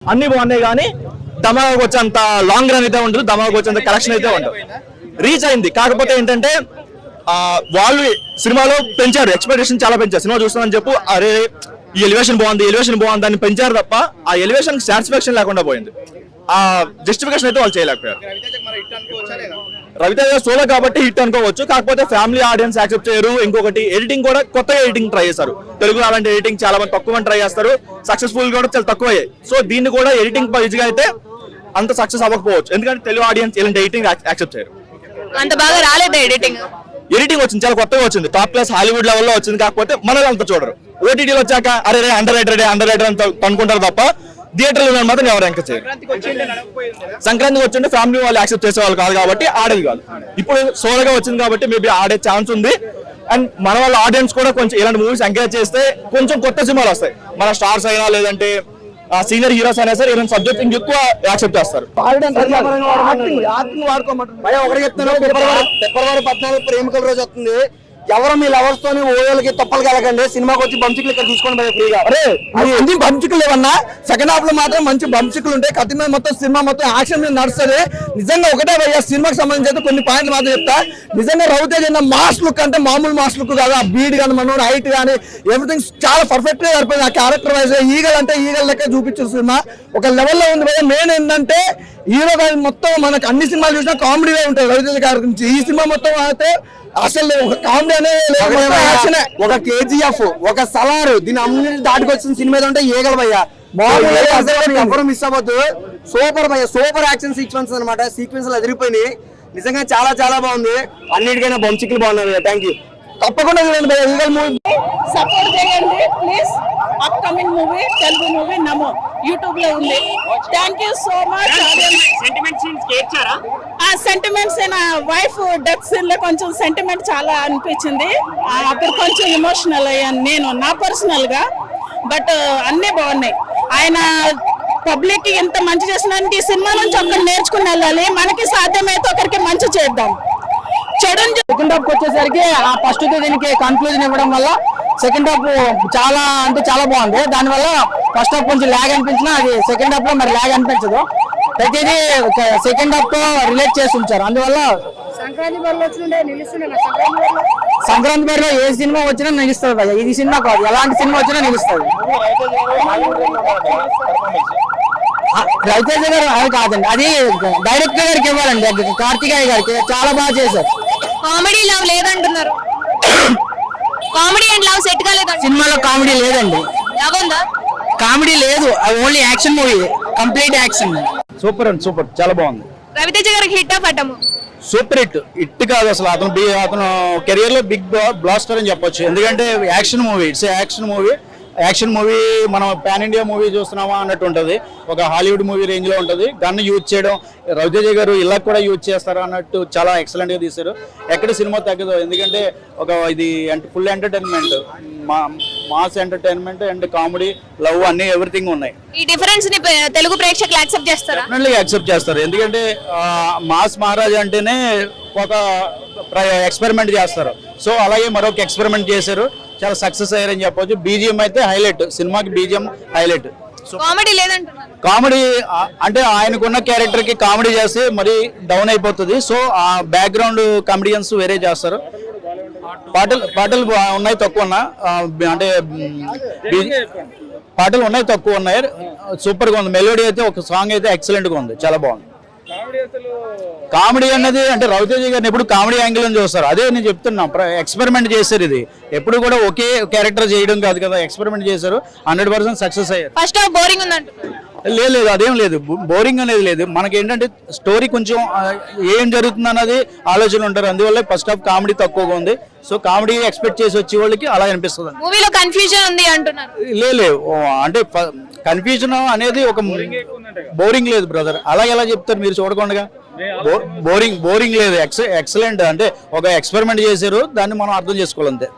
అన్ని బాగున్నాయి కానీ ధమాకాకు వచ్చేంత లాంగ్ రన్ అయితే ఉండదు, ధమాకాకు వచ్చేంత కలెక్షన్ అయితే ఉండదు. రీచ్ అయింది, కాకపోతే ఏంటంటే వాళ్ళు సినిమాలో పెంచారు, ఎక్స్పెక్టేషన్ చాలా పెంచారు. సినిమా చూస్తామని చెప్పు అరే ఈ ఎలివేషన్ బాగుంది అని పెంచారు తప్ప ఆ ఎలివేషన్ సాటిస్ఫాక్షన్ లేకుండా పోయింది. ఆ జస్టిఫికేషన్ అయితే వాళ్ళు చేయలేకపోయారు. రవితేజ సోలో కాబట్టి హిట్ అనుకోవచ్చు, కాకపోతే ఫ్యామిలీ ఆడియన్స్ యాక్సెప్ట్ చేయరు. ఇంకొకటి ఎడిటింగ్ కూడా కొత్తగా ఎడిటింగ్ ట్రై చేశారు. తెలుగులో అలాంటి ఎడిటింగ్ చాలా మంది తక్కువ ట్రై చేస్తారు, సక్సెస్ఫుల్ కూడా చాలా తక్కువ అయ్యాయి. సో దీన్ని కూడా ఎడిటింగ్ పైజ్గా అయితే అంత సక్సెస్ అవ్వకపోవచ్చు, ఎందుకంటే తెలుగు ఆడియన్స్ ఇలాంటి ఎడిటింగ్ యాక్సెప్ట్ చేయరు. అంత బాగా రాలేదు ఎడిటింగ్ వచ్చింది, చాలా కొత్తగా వచ్చింది, టాప్ క్లాస్ హాలీవుడ్ లెవెల్లో వచ్చింది. కాకపోతే మనలో అంత చూడరు. ఓటీటీలో వచ్చాక అరే అండర్ రేటెడ్ అని అనుకుంటారు తప్ప థియేటర్లో మాత్రం ఎవరు ఎంకరేజ్ చేయరు. సంక్రాంతికి వచ్చింటే ఫ్యామిలీ వాళ్ళు యాక్సెప్ట్ చేసేవాళ్ళు కాదు కాబట్టి ఆడేది కాదు. ఇప్పుడు సోలోగా వచ్చింది కాబట్టి మేబీ ఆడే ఛాన్స్ ఉంది. అండ్ మన వాళ్ళ ఆడియన్స్ కూడా కొంచెం ఇలాంటి మూవీస్ ఎంకరేజ్ చేస్తే కొంచెం కొత్త సినిమాలు వస్తాయి. మన స్టార్స్ అయినా లేదంటే సీనియర్ హీరోస్ అయినా సరే ఇలాంటి సబ్జెక్ట్ ఇంకెక్కువ యాక్సెప్ట్ చేస్తారు. ఒకటి చెప్తాను, ఫిబ్రవరి 14 ప్రేమికుల రోజు వస్తుంది. ఎవరు మీ లవర్స్ తోని ఓయోలకి తప్పలు కలగండి, సినిమాకి వచ్చి బంచికలు ఇక్కడ తీసుకోండి ఫ్రీగా. అరే అన్ని బంచికలు ఏమన్నా సెకండ్ హాఫ్ లో మాత్రం మంచి బంచికలు ఉంటాయి. కథ మీద మొత్తం సినిమా మొత్తం యాక్షన్ మీద నడుస్తుంది. నిజంగా ఒకటే భయ్యా సినిమాకి సంబంధించి కొన్ని పాయింట్లు మాత్రం చెప్తా. నిజంగా రవితేజ మాస్ లుక్ అంటే మామూలు మాస్ లుక్ కాదు. ఆ బీడ్ కానీ మనోడు హైట్ కానీ ఎవ్రీథింగ్ చాలా పర్ఫెక్ట్ గా సరిపోయింది. ఆ క్యారెక్టర్ వైజ్ ఈగల్ అంటే ఈగల్ లెక్క చూపించారు. సినిమా ఒక లెవెల్లో ఉంది భయ్యా. మెయిన్ ఏంటంటే హీరో గారి మొత్తం మనకు అన్ని సినిమాలు చూసినా కామెడీగా ఉంటాయి రవితేజ గారి గురించి. ఈ సినిమా మొత్తం అయితే అసలు ఒక కామెడీ అనేది ఒక కేజీఎఫ్ ఒక సలారు దీని అన్ని దాటుకొచ్చిన సినిమా ఏదంటే ఏగల భయ్యా. ఎవరు మిస్ అవ్వద్దు. సూపర్ భయ్యా, సూపర్ యాక్షన్ సీక్వెన్స్ అనమాట. సీక్వెన్స్ అదిరిపోయినాయి, నిజంగా చాలా చాలా బాగుంది. అన్నిటికైనా బంచికలు బాగున్నారు. Thank you. తప్పకుండా చూడండి భయ్యా ఈగల్ మూవీ. సపోర్ట్ చేయండి please. Upcoming movie Telugu movie Namo YouTube లో ఉంది. Thank you so much. Sentiments నా వైఫ్ డెత్ సీన్ లో కొంచెం సెంటిమెంట్ చాలా అనిపించింది. అప్పుడు కొంచెం ఎమోషనల్ అయ్యాను నేను నా పర్సనల్ గా. బట్ అన్నీ బాగున్నాయి. ఆయన పబ్లిక్ కి ఎంత మంచి చేసినందుకు ఈ సినిమా నుంచి ఒకరు నేర్చుకుని వెళ్ళాలి. మనకి సాధ్యమైతే ఒకరికి మంచి చేద్దాం. సెకండ్ హాఫ్ వచ్చేసరికి ఆ ఫస్ట్ దీనికి కన్క్లూజన్ ఇవ్వడం వల్ల సెకండ్ హాఫ్ చాలా అంటే చాలా బాగుంది. దానివల్ల ఫస్ట్ హాఫ్ కొంచెం ల్యాగ్ అనిపించినా అది సెకండ్ హాఫ్ లో మరి ల్యాగ్ అనిపించదు. ప్రతిదీ సెకండ్ హాఫ్ తో రిలేట్ చేసి ఉంచారు. అందువల్ల సంక్రాంతి బరిలో ఏ సినిమా వచ్చినా నిలుస్తుంది భయ్యా. ఇది సినిమా కాదు, ఎలాంటి సినిమా వచ్చినా నిలుస్తుంది. రవితేజ గారు అది కాదండి, అది డైరెక్టర్ గారికి ఇవ్వాలండి. కార్తికేయ గారికి చాలా బాగా చేశారు. కామెడీ లవ్ లేదంటున్నారు. కామెడీ అండ్ లవ్ సెట్ కాలేదండి సినిమాలో. కామెడీ లేదండి, లవ్ ఉందా? కామెడీ లేదు, only action movie, complete action. Super and super, చాలా బాగుంది. రవితేజ గారికి హిట్ పట్టము. సూపర్ హిట్ కాదు అసలు. అతను కెరియర్ లో బిగ్ బ్లాస్టర్ అని చెప్పొచ్చు. ఎందుకంటే action movie, it's action movie మనం పాన్ ఇండియా మూవీ చూస్తున్నామా అన్నట్టు ఉంటుంది. ఒక హాలీవుడ్ మూవీ రేంజ్ లో ఉంటుంది. గన్ యూజ్ చేయడం రవితేజ గారు ఇలా కూడా యూజ్ చేస్తారు అన్నట్టు చాలా ఎక్సలెంట్ గా తీశారు. ఎక్కడ సినిమా తగ్గదు, ఎందుకంటే ఇది full entertainment, mass entertainment and comedy, love అన్ని ఎవ్రీథింగ్ ఉన్నాయి. ఈ డిఫరెన్స్ ని తెలుగు ప్రేక్షకులు యాక్సెప్ట్ చేస్తారా? డెఫినెట్లీ యాక్సెప్ట్ చేస్తారు. ఎందుకంటే మాస్ మహారాజ్ అంటేనే ఒక ఎక్స్పెరిమెంట్ చేస్తారు. సో అలాగే మరొక ఎక్స్పెరిమెంట్ చేశారు, చాలా సక్సెస్ అయ్యారని చెప్పొచ్చు. బీజిఎం అయితే హైలైట్, సినిమాకి బీజిఎం హైలైట్. కామెడీ లేదంటున్నారు. కామెడీ అంటే ఆయనకున్న క్యారెక్టర్ కి కామెడీ చేస్తే మరి డౌన్ అయిపోతుంది. సో ఆ బ్యాక్గ్రౌండ్ కామెడియన్స్ వేరే చేస్తారు. పాటలు ఉన్నాయి తక్కువ అంటే పాటలు ఉన్నాయి తక్కువ ఉన్నాయి. సూపర్ గా ఉంది. మెలోడీ అయితే ఒక సాంగ్ అయితే ఎక్సలెంట్ గా ఉంది, చాలా బాగుంది. కామెడీ అనేది అంటే రవితేజ గారిని ఎప్పుడు కామెడీ యాంగిల్ అని చూస్తారు. అదే నేను చెప్తున్నా, ఎక్స్పెరిమెంట్ చేశారు. ఇది ఎప్పుడు కూడా ఒకే క్యారెక్టర్ చేయడం కాదు కదా, ఎక్స్పెరిమెంట్ చేశారు. 100% సక్సెస్ అయ్యారు. ఫస్ట్ హాఫ్ బోరింగ్ ఉందంటున్నారు. లేదు, అదేం లేదు, బోరింగ్ అనేది లేదు. మనకి ఏంటంటే స్టోరీ కొంచెం ఏం జరుగుతుంది అన్నది ఆలోచన ఉంటారు. అందువల్ల ఫస్ట్ హాఫ్ కామెడీ తక్కువగా ఉంది. సో కామెడీ ఎక్స్పెక్ట్ చేసి వచ్చే వాళ్ళకి అలా అనిపిస్తుంది. మూవీలో కన్ఫ్యూజన్ ఉంది అంటున్నారు. లేదు అంటే కన్ఫ్యూజన్ అనేది ఒక బోరింగ్ లేదు బ్రదర్. అలా ఎలా చెప్తారు మీరు చూడకుండా? బోరింగ్ లేదు, ఎక్సలెంట్. అంటే ఒక ఎక్స్పెరిమెంట్ చేశారు, దాన్ని మనం అర్థం చేసుకోవాలి అంతే.